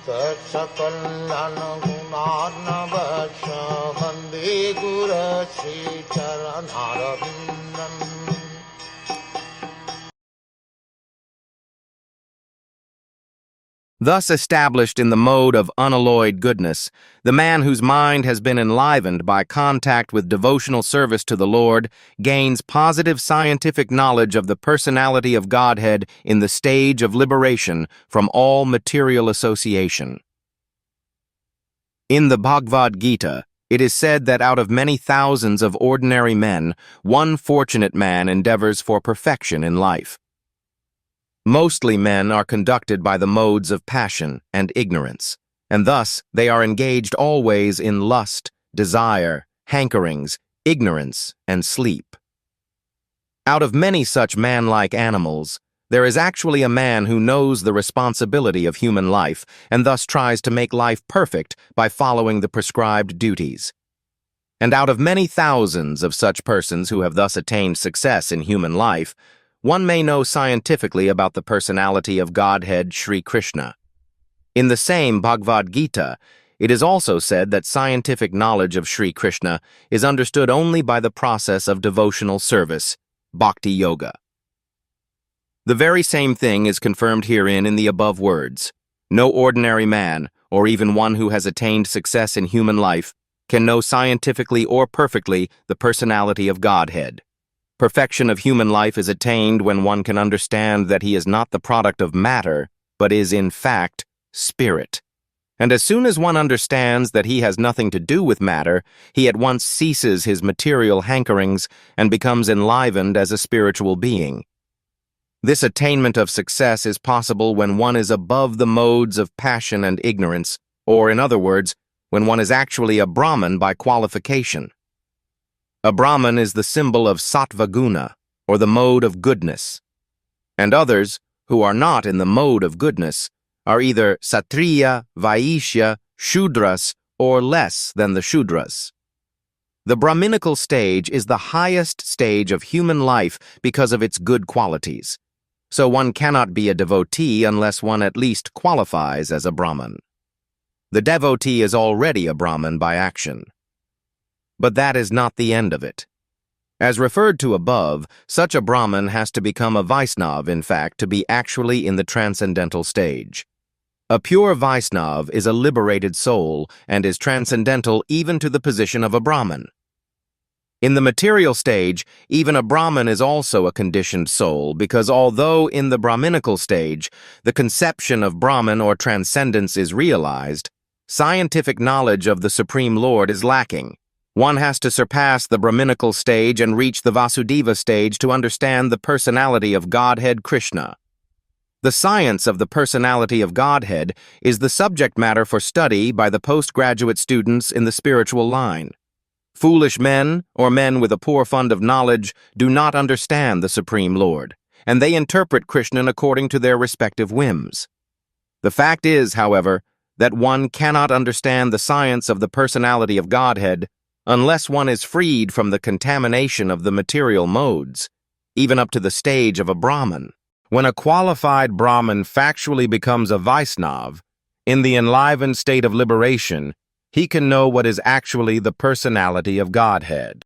सकल्यान गुणार्णवश Vande गुरश्री चरणारविन्दम् Thus established in the mode of unalloyed goodness, the man whose mind has been enlivened by contact with devotional service to the Lord gains positive scientific knowledge of the personality of Godhead in the stage of liberation from all material association. In the Bhagavad Gita, it is said that out of many thousands of ordinary men, one fortunate man endeavors for perfection in life. Mostly men are conducted by the modes of passion and ignorance, and thus they are engaged always in lust, desire, hankerings, ignorance, and sleep. Out of many such man-like animals, there is actually a man who knows the responsibility of human life and thus tries to make life perfect by following the prescribed duties. And out of many thousands of such persons who have thus attained success in human life, one may know scientifically about the personality of Godhead Sri Krishna. In the same Bhagavad Gita, it is also said that scientific knowledge of Sri Krishna is understood only by the process of devotional service, bhakti yoga. The very same thing is confirmed herein in the above words. No ordinary man, or even one who has attained success in human life, can know scientifically or perfectly the personality of Godhead. Perfection of human life is attained when one can understand that he is not the product of matter, but is, in fact, spirit. And as soon as one understands that he has nothing to do with matter, he at once ceases his material hankerings and becomes enlivened as a spiritual being. This attainment of success is possible when one is above the modes of passion and ignorance, or, in other words, when one is actually a Brahman by qualification. A Brahman is the symbol of sattva guna, or the mode of goodness. And others, who are not in the mode of goodness, are either Satriya, Vaishya, Shudras, or less than the Shudras. The Brahminical stage is the highest stage of human life because of its good qualities. So one cannot be a devotee unless one at least qualifies as a Brahman. The devotee is already a Brahman by action. But that is not the end of it. As referred to above, such a Brahman has to become a Vaisnav, in fact, to be actually in the transcendental stage. A pure Vaisnav is a liberated soul and is transcendental even to the position of a Brahman. In the material stage, even a Brahman is also a conditioned soul because although in the Brahminical stage, the conception of Brahman or transcendence is realized, scientific knowledge of the Supreme Lord is lacking. One has to surpass the Brahminical stage and reach the Vasudeva stage to understand the personality of Godhead Krishna. The science of the personality of Godhead is the subject matter for study by the postgraduate students in the spiritual line. Foolish men, or men with a poor fund of knowledge, do not understand the Supreme Lord, and they interpret Krishna according to their respective whims. The fact is, however, that one cannot understand the science of the personality of Godhead unless one is freed from the contamination of the material modes, even up to the stage of a Brahman. When a qualified Brahman factually becomes a Vaisnav, in the enlivened state of liberation, he can know what is actually the personality of Godhead.